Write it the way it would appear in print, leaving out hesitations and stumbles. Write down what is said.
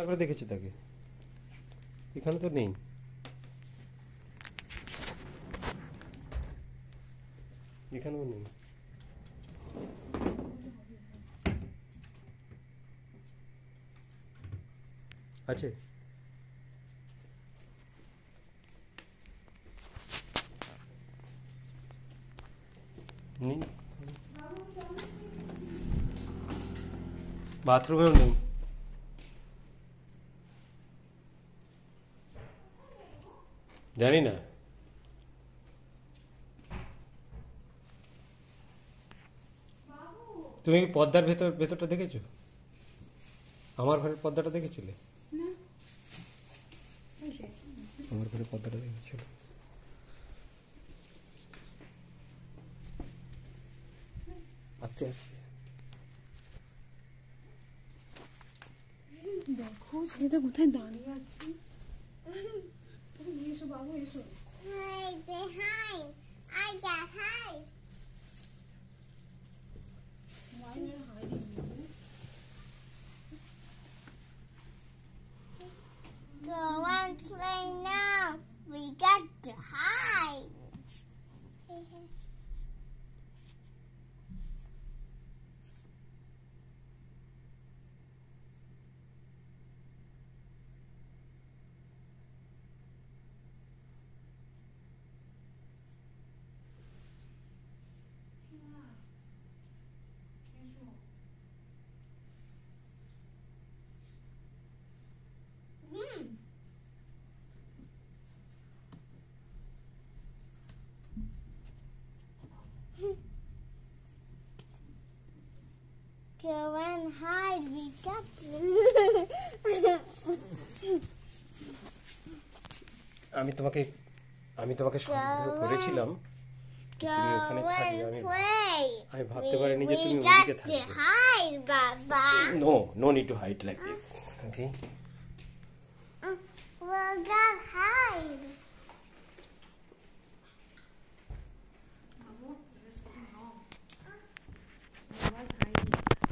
করে দেখেছি তাকে, এখানে তো নেই। এখানেও নেই। আছে নেই, বাথরুমেও নেই। জানি না। তুমি কি পর্দার ভেতরটা দেখেছো? আমার ঘরের পর্দাটা দেখেছিলে? আমার ঘরের পর্দাটা দেখেছিল? আস্তে আস্তে দেখো ছেলেটা কোথায় দাঁড়িয়ে আছে। এসো বাবু এসো। Hi, say hi. I got hi. Why are you hiding? Go and play now. We got to hide. Go and hide. We got to. আমি তোমাকে সন্দেহ করেছিলাম তুমি ওখানে Go থাকবে। and play. আমি ভাবতে পারিনি যে তুমি We ওদিকে got to থাকবে। hide, Baba. No need to hide like this. Okay? We got hide.